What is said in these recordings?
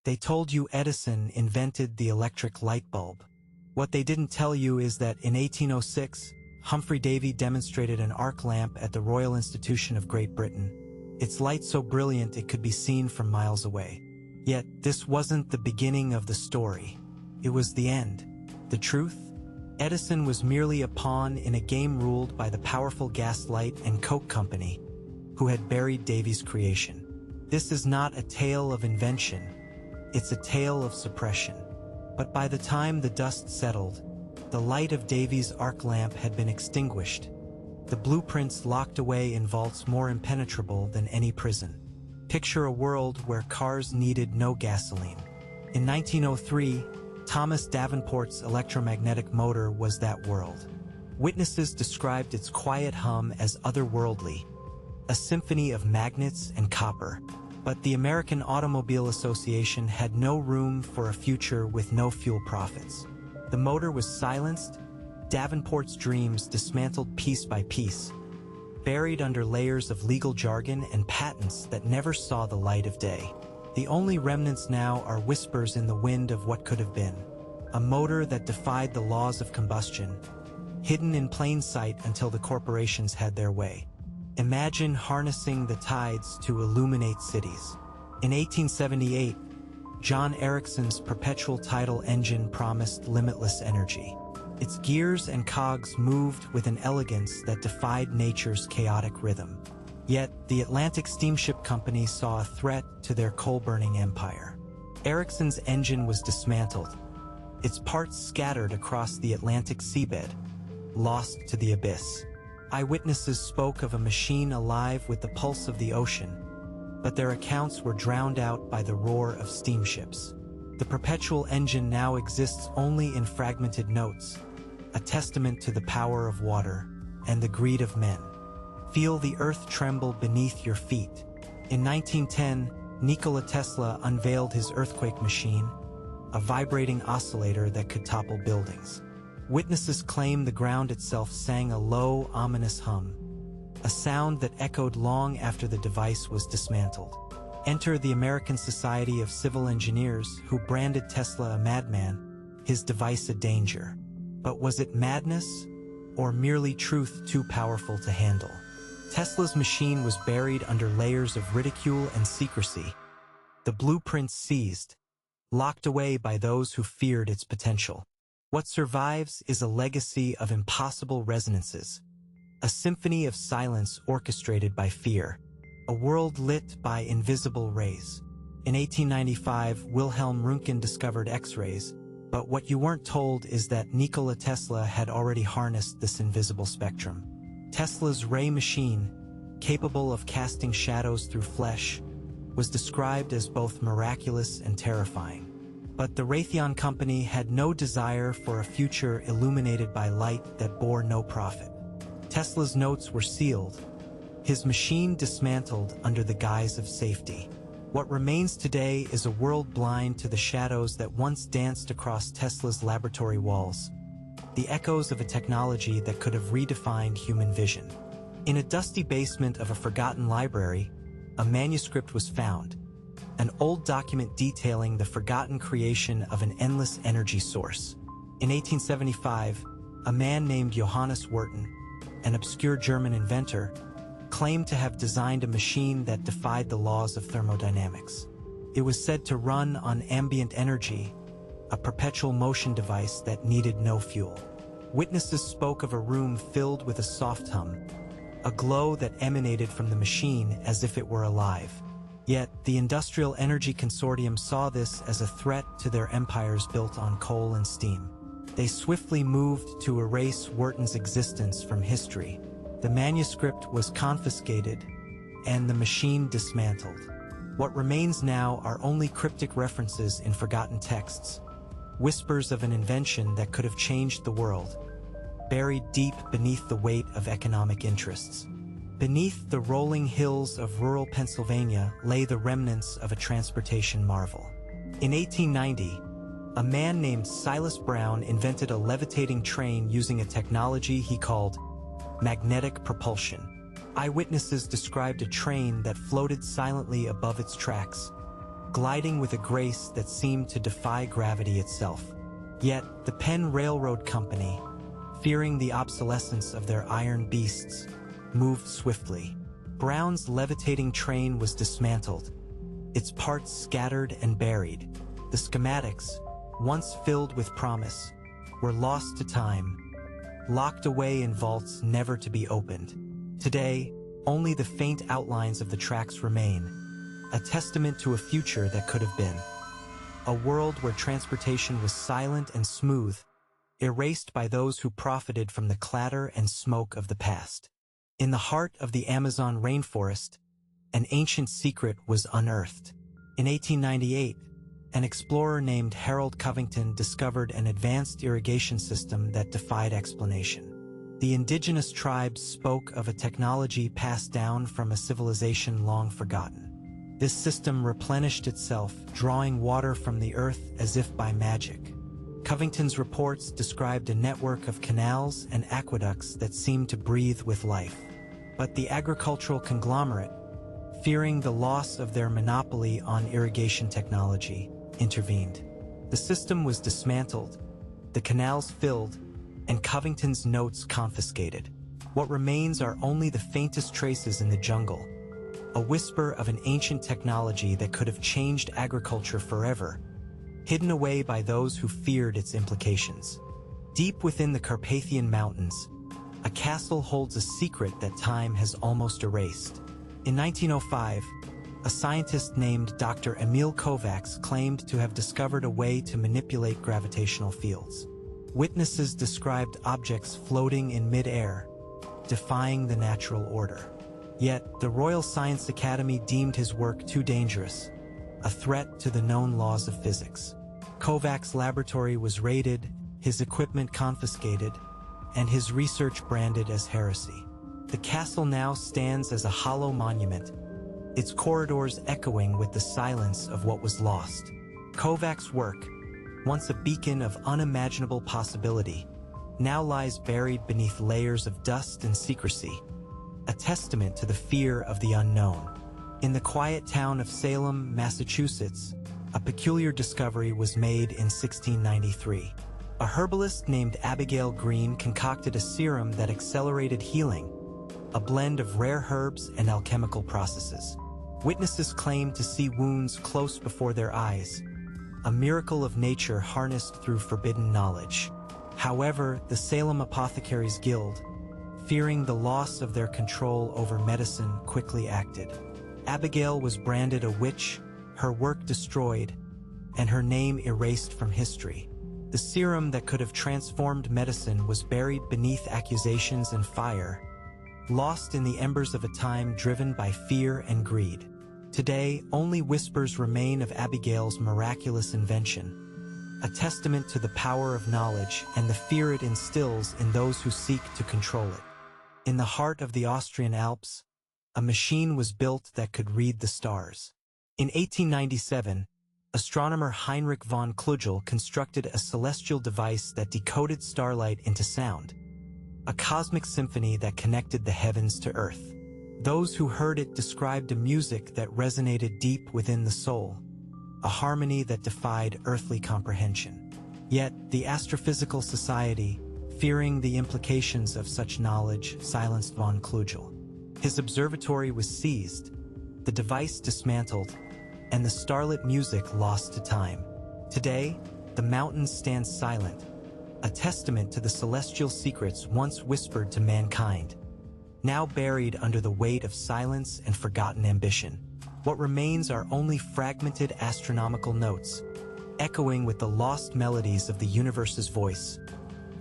They told you Edison invented the electric light bulb. What they didn't tell you is that in 1806, Humphrey Davy demonstrated an arc lamp at the Royal Institution of Great Britain. Its light so brilliant it could be seen from miles away. Yet, this wasn't the beginning of the story. It was the end. The truth? Edison was merely a pawn in a game ruled by the powerful Gaslight and Coke Company, who had buried Davy's creation. This is not a tale of invention. It's a tale of suppression. But by the time the dust settled, the light of Davy's arc lamp had been extinguished, the blueprints locked away in vaults more impenetrable than any prison. Picture a world where cars needed no gasoline. In 1903, Thomas Davenport's electromagnetic motor was that world. Witnesses described its quiet hum as otherworldly, a symphony of magnets and copper. But the American Automobile Association had no room for a future with no fuel profits. The motor was silenced, Davenport's dreams dismantled piece by piece, buried under layers of legal jargon and patents that never saw the light of day. The only remnants now are whispers in the wind of what could have been. A motor that defied the laws of combustion, hidden in plain sight until the corporations had their way. Imagine harnessing the tides to illuminate cities. In 1878, John Ericsson's perpetual tidal engine promised limitless energy. Its gears and cogs moved with an elegance that defied nature's chaotic rhythm. Yet, the Atlantic Steamship Company saw a threat to their coal-burning empire. Ericsson's engine was dismantled, its parts scattered across the Atlantic seabed, lost to the abyss. Eyewitnesses spoke of a machine alive with the pulse of the ocean, but their accounts were drowned out by the roar of steamships. The perpetual engine now exists only in fragmented notes, a testament to the power of water and the greed of men. Feel the earth tremble beneath your feet. In 1910, Nikola Tesla unveiled his earthquake machine, a vibrating oscillator that could topple buildings. Witnesses claim the ground itself sang a low, ominous hum, a sound that echoed long after the device was dismantled. Enter the American Society of Civil Engineers, who branded Tesla a madman, his device a danger. But was it madness, or merely truth too powerful to handle? Tesla's machine was buried under layers of ridicule and secrecy, the blueprints seized, locked away by those who feared its potential. What survives is a legacy of impossible resonances, a symphony of silence orchestrated by fear, a world lit by invisible rays. In 1895, Wilhelm Röntgen discovered X-rays, but what you weren't told is that Nikola Tesla had already harnessed this invisible spectrum. Tesla's ray machine, capable of casting shadows through flesh, was described as both miraculous and terrifying. But the Raytheon Company had no desire for a future illuminated by light that bore no profit. Tesla's notes were sealed, his machine dismantled under the guise of safety. What remains today is a world blind to the shadows that once danced across Tesla's laboratory walls, the echoes of a technology that could have redefined human vision. In a dusty basement of a forgotten library, a manuscript was found, an old document detailing the forgotten creation of an endless energy source. In 1875, a man named Johannes Wörten, an obscure German inventor, claimed to have designed a machine that defied the laws of thermodynamics. It was said to run on ambient energy, a perpetual motion device that needed no fuel. Witnesses spoke of a room filled with a soft hum, a glow that emanated from the machine as if it were alive. Yet, the Industrial Energy Consortium saw this as a threat to their empires built on coal and steam. They swiftly moved to erase Wörten's existence from history. The manuscript was confiscated, and the machine dismantled. What remains now are only cryptic references in forgotten texts, whispers of an invention that could have changed the world, buried deep beneath the weight of economic interests. Beneath the rolling hills of rural Pennsylvania lay the remnants of a transportation marvel. In 1890, a man named Silas Brown invented a levitating train using a technology he called magnetic propulsion. Eyewitnesses described a train that floated silently above its tracks, gliding with a grace that seemed to defy gravity itself. Yet, the Penn Railroad Company, fearing the obsolescence of their iron beasts, moved swiftly. Brown's levitating train was dismantled, its parts scattered and buried. The schematics, once filled with promise, were lost to time, locked away in vaults never to be opened. Today, only the faint outlines of the tracks remain, a testament to a future that could have been. A world where transportation was silent and smooth, erased by those who profited from the clatter and smoke of the past. In the heart of the Amazon rainforest, an ancient secret was unearthed. In 1898, an explorer named Harold Covington discovered an advanced irrigation system that defied explanation. The indigenous tribes spoke of a technology passed down from a civilization long forgotten. This system replenished itself, drawing water from the earth as if by magic. Covington's reports described a network of canals and aqueducts that seemed to breathe with life. But the agricultural conglomerate, fearing the loss of their monopoly on irrigation technology, intervened. The system was dismantled, the canals filled, and Covington's notes confiscated. What remains are only the faintest traces in the jungle, a whisper of an ancient technology that could have changed agriculture forever, hidden away by those who feared its implications. Deep within the Carpathian Mountains, a castle holds a secret that time has almost erased. In 1905, a scientist named Dr. Emil Kovacs claimed to have discovered a way to manipulate gravitational fields. Witnesses described objects floating in mid-air, defying the natural order. Yet, the Royal Science Academy deemed his work too dangerous, a threat to the known laws of physics. Kovacs' laboratory was raided, his equipment confiscated, and his research branded as heresy. The castle now stands as a hollow monument, its corridors echoing with the silence of what was lost. Kovacs' work, once a beacon of unimaginable possibility, now lies buried beneath layers of dust and secrecy, a testament to the fear of the unknown. In the quiet town of Salem, Massachusetts, a peculiar discovery was made in 1693. A herbalist named Abigail Green concocted a serum that accelerated healing, a blend of rare herbs and alchemical processes. Witnesses claimed to see wounds close before their eyes, a miracle of nature harnessed through forbidden knowledge. However, the Salem Apothecaries Guild, fearing the loss of their control over medicine, quickly acted. Abigail was branded a witch, her work destroyed, and her name erased from history. The serum that could have transformed medicine was buried beneath accusations and fire, lost in the embers of a time driven by fear and greed. Today, only whispers remain of Abigail's miraculous invention, a testament to the power of knowledge and the fear it instills in those who seek to control it. In the heart of the Austrian Alps, a machine was built that could read the stars. In 1897, astronomer Heinrich von Klugel constructed a celestial device that decoded starlight into sound, a cosmic symphony that connected the heavens to earth. Those who heard it described a music that resonated deep within the soul, a harmony that defied earthly comprehension. Yet, the Astrophysical Society, fearing the implications of such knowledge, silenced von Klugel. His observatory was seized, the device dismantled, and the starlit music lost to time. Today, the mountains stand silent, a testament to the celestial secrets once whispered to mankind, now buried under the weight of silence and forgotten ambition. What remains are only fragmented astronomical notes, echoing with the lost melodies of the universe's voice,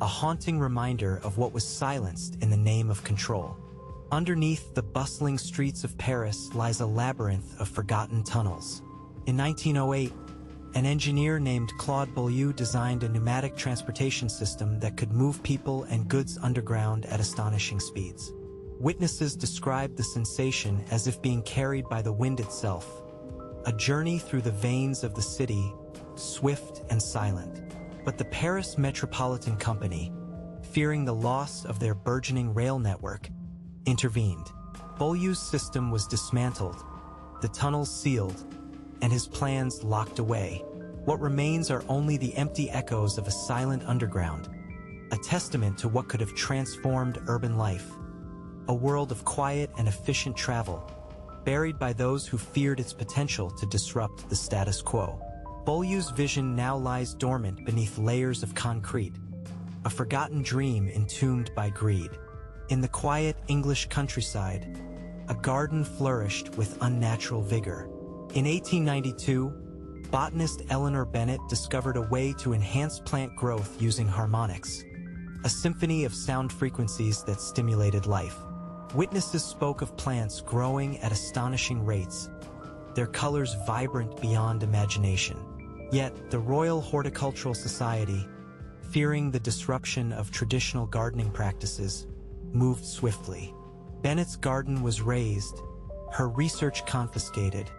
a haunting reminder of what was silenced in the name of control. Underneath the bustling streets of Paris lies a labyrinth of forgotten tunnels. In 1908, an engineer named Claude Beaulieu designed a pneumatic transportation system that could move people and goods underground at astonishing speeds. Witnesses described the sensation as if being carried by the wind itself, a journey through the veins of the city, swift and silent. But the Paris Metropolitan Company, fearing the loss of their burgeoning rail network, intervened. Beaulieu's system was dismantled, the tunnels sealed, and his plans locked away. What remains are only the empty echoes of a silent underground, a testament to what could have transformed urban life. A world of quiet and efficient travel, buried by those who feared its potential to disrupt the status quo. Beaulieu's vision now lies dormant beneath layers of concrete, a forgotten dream entombed by greed. In the quiet English countryside, a garden flourished with unnatural vigor. In 1892, botanist Eleanor Bennett discovered a way to enhance plant growth using harmonics, a symphony of sound frequencies that stimulated life. Witnesses spoke of plants growing at astonishing rates, their colors vibrant beyond imagination. Yet, the Royal Horticultural Society, fearing the disruption of traditional gardening practices, moved swiftly. Bennett's garden was razed, her research confiscated,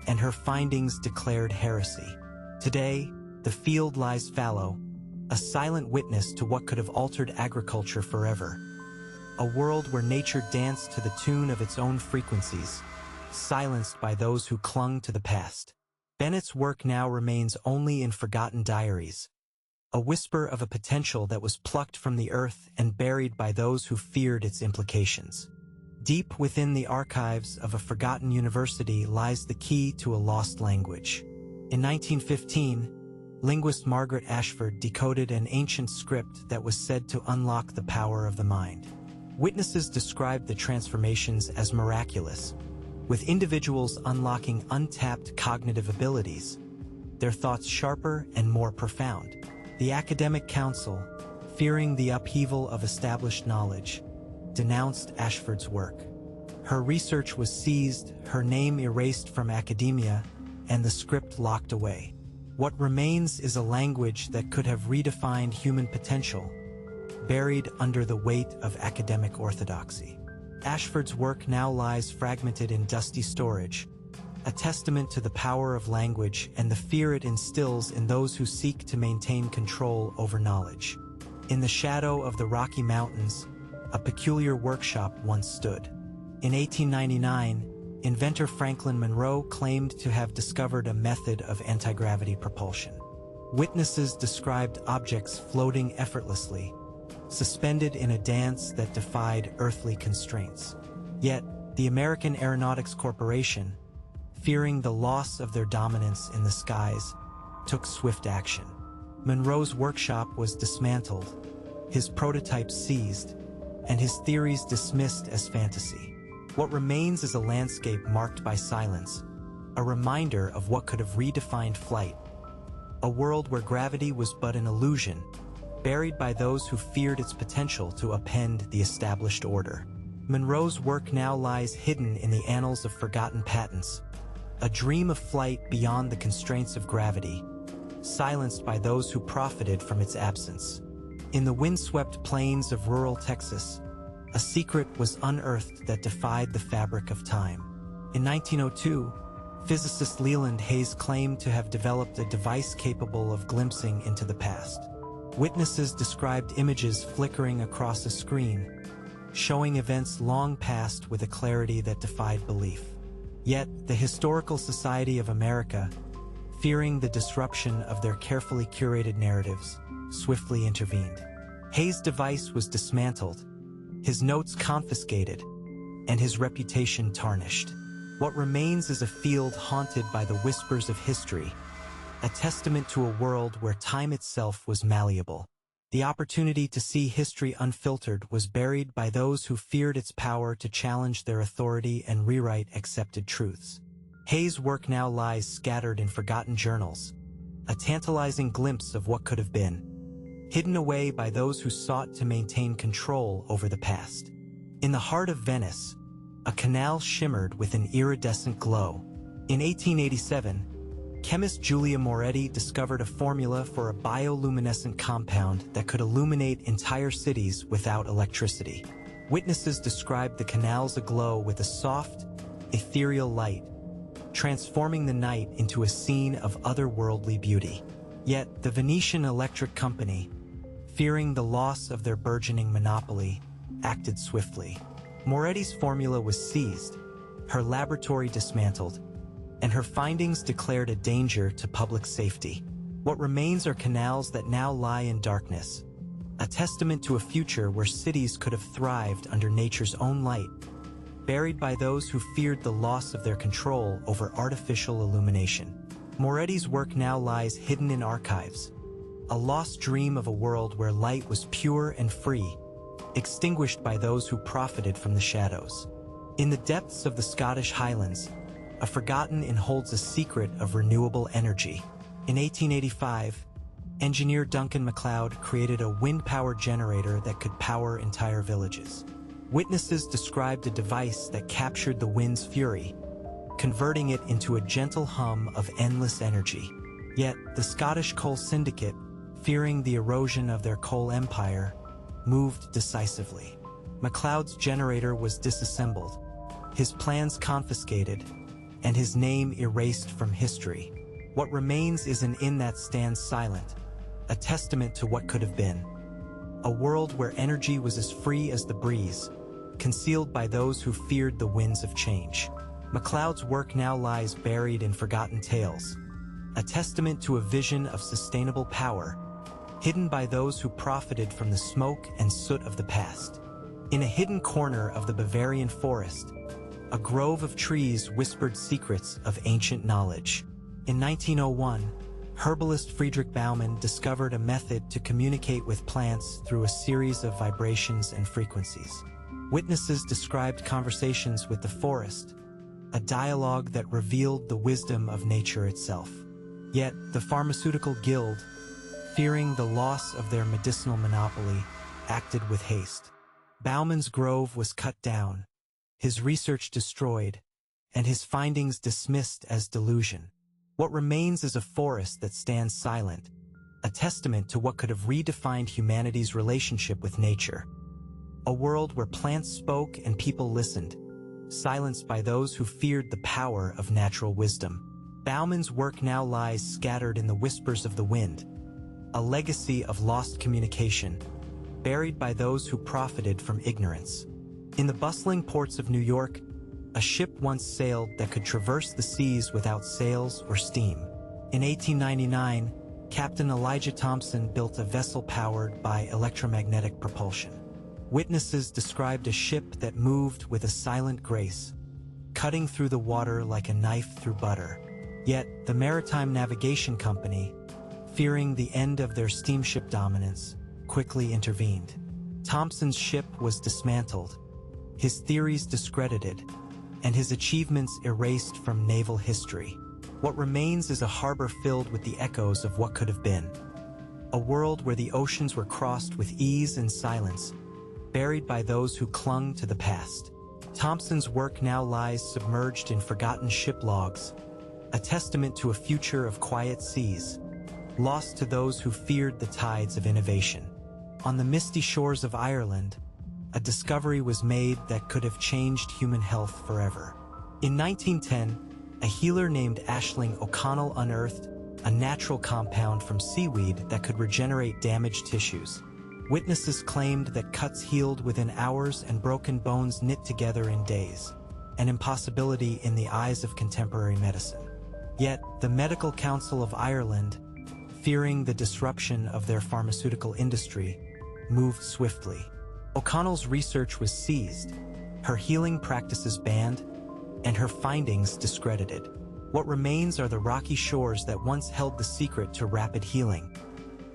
and her findings declared heresy. Today, the field lies fallow, a silent witness to what could have altered agriculture forever. A world where nature danced to the tune of its own frequencies, silenced by those who clung to the past. Bennett's work now remains only in forgotten diaries, a whisper of a potential that was plucked from the earth and buried by those who feared its implications. Deep within the archives of a forgotten university lies the key to a lost language. In 1915, linguist Margaret Ashford decoded an ancient script that was said to unlock the power of the mind. Witnesses described the transformations as miraculous, with individuals unlocking untapped cognitive abilities, their thoughts sharper and more profound. The Academic Council, fearing the upheaval of established knowledge, denounced Ashford's work. Her research was seized, her name erased from academia, and the script locked away. What remains is a language that could have redefined human potential, buried under the weight of academic orthodoxy. Ashford's work now lies fragmented in dusty storage, a testament to the power of language and the fear it instills in those who seek to maintain control over knowledge. In the shadow of the Rocky Mountains, a peculiar workshop once stood. In 1899, inventor Franklin Monroe claimed to have discovered a method of anti-gravity propulsion. Witnesses described objects floating effortlessly, suspended in a dance that defied earthly constraints. Yet, the American Aeronautics Corporation, fearing the loss of their dominance in the skies, took swift action. Monroe's workshop was dismantled, his prototypes seized, and his theories dismissed as fantasy. What remains is a landscape marked by silence, a reminder of what could have redefined flight, a world where gravity was but an illusion, buried by those who feared its potential to upend the established order. Monroe's work now lies hidden in the annals of forgotten patents, a dream of flight beyond the constraints of gravity, silenced by those who profited from its absence. In the windswept plains of rural Texas, a secret was unearthed that defied the fabric of time. In 1902, physicist Leland Hayes claimed to have developed a device capable of glimpsing into the past. Witnesses described images flickering across a screen, showing events long past with a clarity that defied belief. Yet, the Historical Society of America, fearing the disruption of their carefully curated narratives, swiftly intervened. Hayes' device was dismantled, his notes confiscated, and his reputation tarnished. What remains is a field haunted by the whispers of history, a testament to a world where time itself was malleable. The opportunity to see history unfiltered was buried by those who feared its power to challenge their authority and rewrite accepted truths. Hayes' work now lies scattered in forgotten journals, a tantalizing glimpse of what could have been, hidden away by those who sought to maintain control over the past. In the heart of Venice, a canal shimmered with an iridescent glow. In 1887, chemist Giulia Moretti discovered a formula for a bioluminescent compound that could illuminate entire cities without electricity. Witnesses described the canals aglow with a soft, ethereal light, transforming the night into a scene of otherworldly beauty. Yet, the Venetian Electric Company, fearing the loss of their burgeoning monopoly, acted swiftly. Moretti's formula was seized, her laboratory dismantled, and her findings declared a danger to public safety. What remains are canals that now lie in darkness, a testament to a future where cities could have thrived under nature's own light, buried by those who feared the loss of their control over artificial illumination. Moretti's work now lies hidden in archives, a lost dream of a world where light was pure and free, extinguished by those who profited from the shadows. In the depths of the Scottish Highlands, a forgotten inn holds a secret of renewable energy. In 1885, engineer Duncan MacLeod created a wind-powered generator that could power entire villages. Witnesses described a device that captured the wind's fury, converting it into a gentle hum of endless energy. Yet, the Scottish Coal Syndicate, fearing the erosion of their coal empire, moved decisively. MacLeod's generator was disassembled, his plans confiscated, and his name erased from history. What remains is an inn that stands silent, a testament to what could have been. A world where energy was as free as the breeze, concealed by those who feared the winds of change. MacLeod's work now lies buried in forgotten tales, a testament to a vision of sustainable power, hidden by those who profited from the smoke and soot of the past. In a hidden corner of the Bavarian forest, a grove of trees whispered secrets of ancient knowledge. In 1901, herbalist Friedrich Baumann discovered a method to communicate with plants through a series of vibrations and frequencies. Witnesses described conversations with the forest, a dialogue that revealed the wisdom of nature itself. Yet, the pharmaceutical guild, fearing the loss of their medicinal monopoly, acted with haste. Baumann's grove was cut down, his research destroyed, and his findings dismissed as delusion. What remains is a forest that stands silent, a testament to what could have redefined humanity's relationship with nature. A world where plants spoke and people listened, silenced by those who feared the power of natural wisdom. Baumann's work now lies scattered in the whispers of the wind, a legacy of lost communication, buried by those who profited from ignorance. In the bustling ports of New York, a ship once sailed that could traverse the seas without sails or steam. In 1899, Captain Elijah Thompson built a vessel powered by electromagnetic propulsion. Witnesses described a ship that moved with a silent grace, cutting through the water like a knife through butter. Yet, the Maritime Navigation Company, fearing the end of their steamship dominance, quickly intervened. Thompson's ship was dismantled, his theories discredited, and his achievements erased from naval history. What remains is a harbor filled with the echoes of what could have been. A world where the oceans were crossed with ease and silence, buried by those who clung to the past. Thompson's work now lies submerged in forgotten ship logs, a testament to a future of quiet seas, lost to those who feared the tides of innovation. On the misty shores of Ireland, a discovery was made that could have changed human health forever. In 1910, a healer named Aisling O'Connell unearthed a natural compound from seaweed that could regenerate damaged tissues. Witnesses claimed that cuts healed within hours and broken bones knit together in days, an impossibility in the eyes of contemporary medicine. Yet, the Medical Council of Ireland, fearing the disruption of their pharmaceutical industry, moved swiftly. O'Connell's research was seized, her healing practices banned, and her findings discredited. What remains are the rocky shores that once held the secret to rapid healing,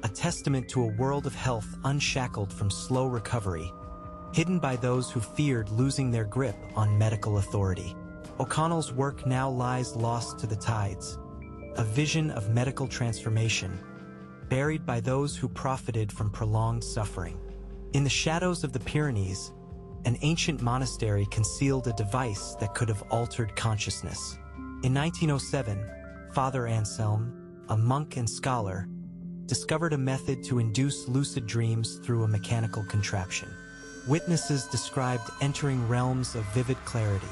a testament to a world of health unshackled from slow recovery, hidden by those who feared losing their grip on medical authority. O'Connell's work now lies lost to the tides, a vision of medical transformation, buried by those who profited from prolonged suffering. In the shadows of the Pyrenees, an ancient monastery concealed a device that could have altered consciousness. In 1907, Father Anselm, a monk and scholar, discovered a method to induce lucid dreams through a mechanical contraption. Witnesses described entering realms of vivid clarity,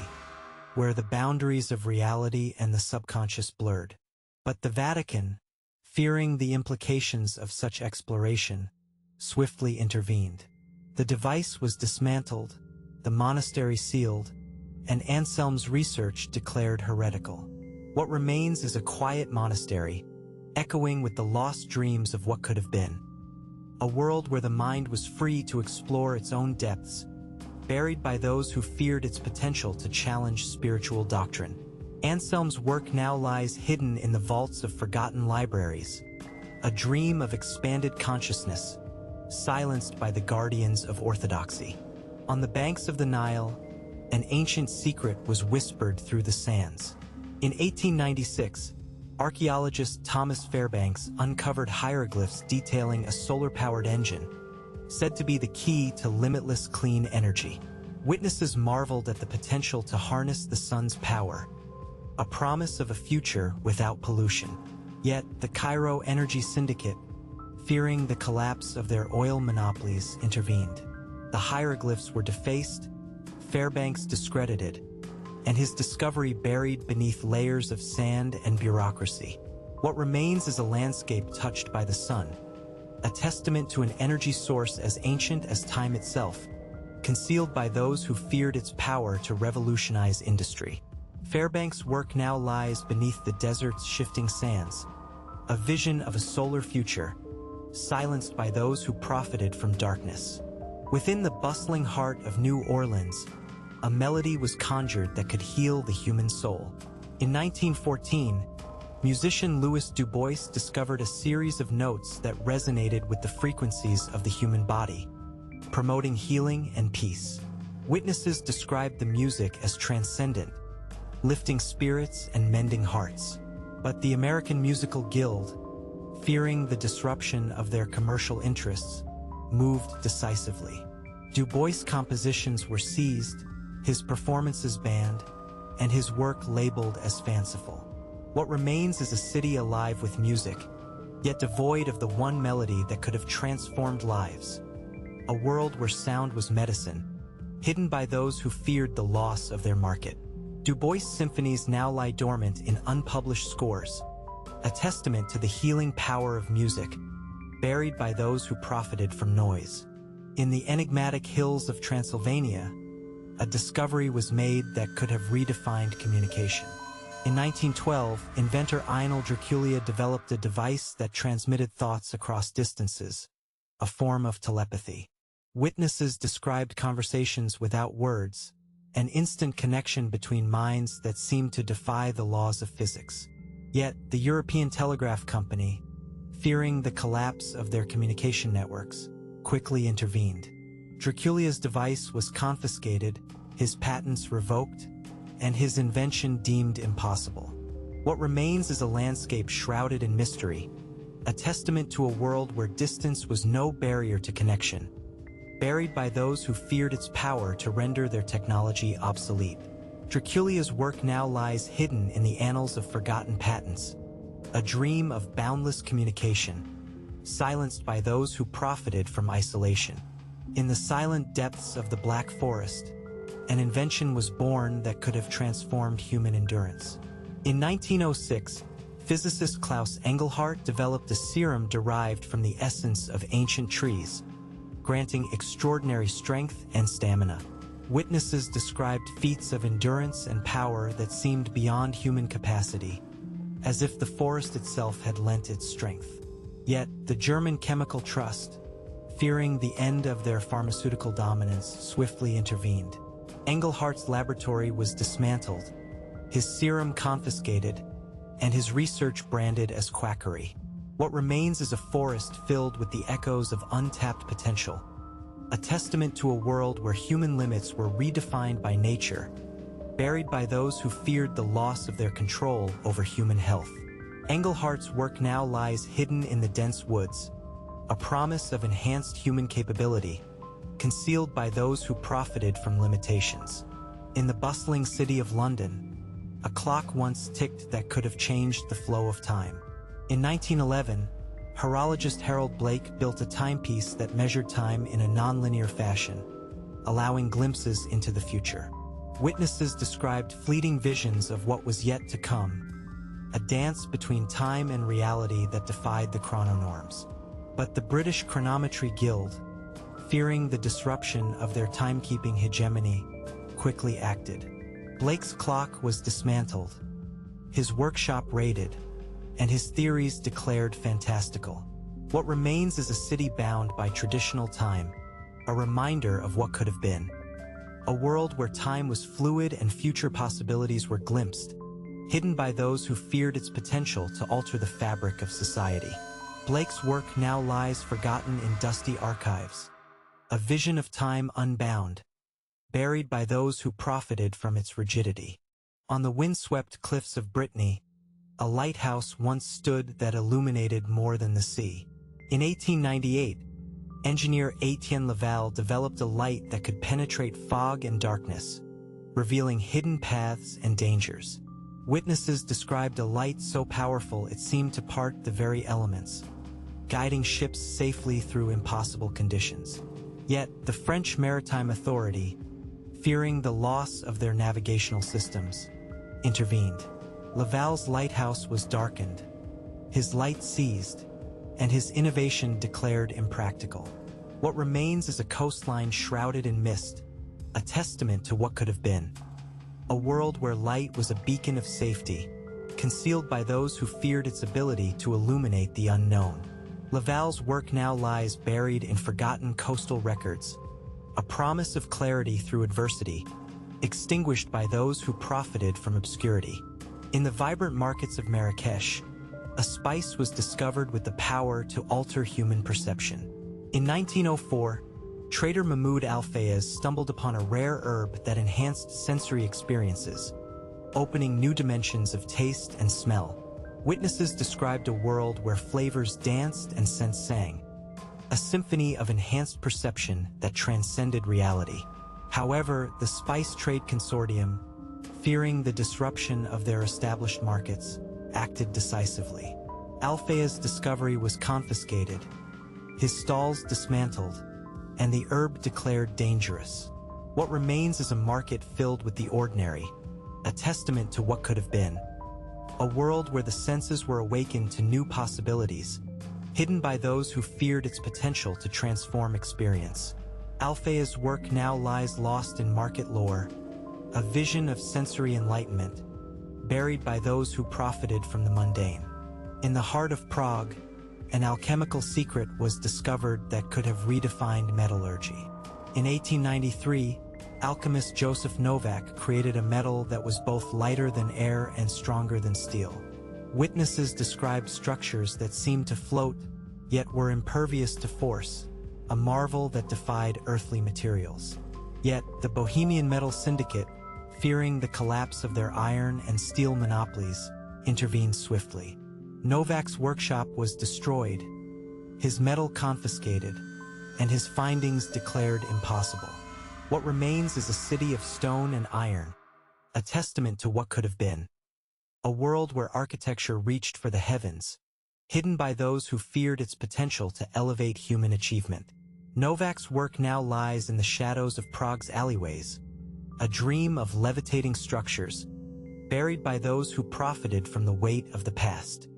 where the boundaries of reality and the subconscious blurred. But the Vatican, fearing the implications of such exploration, swiftly intervened. The device was dismantled, the monastery sealed, and Anselm's research declared heretical. What remains is a quiet monastery, echoing with the lost dreams of what could have been. A world where the mind was free to explore its own depths, buried by those who feared its potential to challenge spiritual doctrine. Anselm's work now lies hidden in the vaults of forgotten libraries, a dream of expanded consciousness, silenced by the guardians of orthodoxy. On the banks of the Nile, an ancient secret was whispered through the sands. In 1896, archaeologist Thomas Fairbanks uncovered hieroglyphs detailing a solar-powered engine, said to be the key to limitless clean energy. Witnesses marveled at the potential to harness the sun's power, a promise of a future without pollution. Yet, the Cairo Energy Syndicate, fearing the collapse of their oil monopolies, intervened. The hieroglyphs were defaced, Fairbanks discredited, and his discovery buried beneath layers of sand and bureaucracy. What remains is a landscape touched by the sun, a testament to an energy source as ancient as time itself, concealed by those who feared its power to revolutionize industry. Fairbanks' work now lies beneath the desert's shifting sands, a vision of a solar future, silenced by those who profited from darkness. Within the bustling heart of New Orleans, a melody was conjured that could heal the human soul. In 1914, musician Louis Dubois discovered a series of notes that resonated with the frequencies of the human body, promoting healing and peace. Witnesses described the music as transcendent, lifting spirits and mending hearts. But the American Musical Guild, fearing the disruption of their commercial interests, moved decisively. Dubois' compositions were seized, his performances banned, and his work labeled as fanciful. What remains is a city alive with music, yet devoid of the one melody that could have transformed lives. A world where sound was medicine, hidden by those who feared the loss of their market. Dubois' symphonies now lie dormant in unpublished scores, a testament to the healing power of music, buried by those who profited from noise. In the enigmatic hills of Transylvania, a discovery was made that could have redefined communication. In 1912, inventor Ionel Dracula developed a device that transmitted thoughts across distances, a form of telepathy. Witnesses described conversations without words, an instant connection between minds that seemed to defy the laws of physics. Yet, the European Telegraph Company, fearing the collapse of their communication networks, quickly intervened. Dracula's device was confiscated, his patents revoked, and his invention deemed impossible. What remains is a landscape shrouded in mystery, a testament to a world where distance was no barrier to connection, buried by those who feared its power to render their technology obsolete. Dracula's work now lies hidden in the annals of forgotten patents, a dream of boundless communication, silenced by those who profited from isolation. In the silent depths of the Black Forest, an invention was born that could have transformed human endurance. In 1906, physicist Klaus Engelhardt developed a serum derived from the essence of ancient trees, granting extraordinary strength and stamina. Witnesses described feats of endurance and power that seemed beyond human capacity, as if the forest itself had lent its strength. Yet, the German Chemical Trust, fearing the end of their pharmaceutical dominance, swiftly intervened. Engelhardt's laboratory was dismantled, his serum confiscated, and his research branded as quackery. What remains is a forest filled with the echoes of untapped potential, a testament to a world where human limits were redefined by nature, buried by those who feared the loss of their control over human health. Engelhardt's work now lies hidden in the dense woods, a promise of enhanced human capability, concealed by those who profited from limitations. In the bustling city of London, a clock once ticked that could have changed the flow of time. In 1911, horologist Harold Blake built a timepiece that measured time in a nonlinear fashion, allowing glimpses into the future. Witnesses described fleeting visions of what was yet to come, a dance between time and reality that defied the chrononorms. But the British Chronometry Guild, fearing the disruption of their timekeeping hegemony, quickly acted. Blake's clock was dismantled, his workshop raided, and his theories declared fantastical. What remains is a city bound by traditional time, a reminder of what could have been. A world where time was fluid and future possibilities were glimpsed, hidden by those who feared its potential to alter the fabric of society. Blake's work now lies forgotten in dusty archives, a vision of time unbound, buried by those who profited from its rigidity. On the windswept cliffs of Brittany, a lighthouse once stood that illuminated more than the sea. In 1898, engineer Etienne Laval developed a light that could penetrate fog and darkness, revealing hidden paths and dangers. Witnesses described a light so powerful it seemed to part the very elements, guiding ships safely through impossible conditions. Yet, the French Maritime Authority, fearing the loss of their navigational systems, intervened. Laval's lighthouse was darkened, his light seized, and his innovation declared impractical. What remains is a coastline shrouded in mist, a testament to what could have been. A world where light was a beacon of safety, concealed by those who feared its ability to illuminate the unknown. Laval's work now lies buried in forgotten coastal records, a promise of clarity through adversity, extinguished by those who profited from obscurity. In the vibrant markets of Marrakesh, a spice was discovered with the power to alter human perception. In 1904, trader Mahmoud Al-Fayez stumbled upon a rare herb that enhanced sensory experiences, opening new dimensions of taste and smell. Witnesses described a world where flavors danced and scents sang, a symphony of enhanced perception that transcended reality. However, the Spice Trade Consortium, fearing the disruption of their established markets, acted decisively. Al-Fayez's discovery was confiscated, his stalls dismantled, and the herb declared dangerous. What remains is a market filled with the ordinary, a testament to what could have been. A world where the senses were awakened to new possibilities, hidden by those who feared its potential to transform experience. Al-Fayez's work now lies lost in market lore, a vision of sensory enlightenment, buried by those who profited from the mundane. In the heart of Prague, an alchemical secret was discovered that could have redefined metallurgy. In 1893, alchemist Joseph Novak created a metal that was both lighter than air and stronger than steel. Witnesses described structures that seemed to float, yet were impervious to force, a marvel that defied earthly materials. Yet, the Bohemian Metal Syndicate, fearing the collapse of their iron and steel monopolies, intervened swiftly. Novak's workshop was destroyed, his metal confiscated, and his findings declared impossible. What remains is a city of stone and iron, a testament to what could have been. A world where architecture reached for the heavens, hidden by those who feared its potential to elevate human achievement. Novak's work now lies in the shadows of Prague's alleyways, a dream of levitating structures, buried by those who profited from the weight of the past.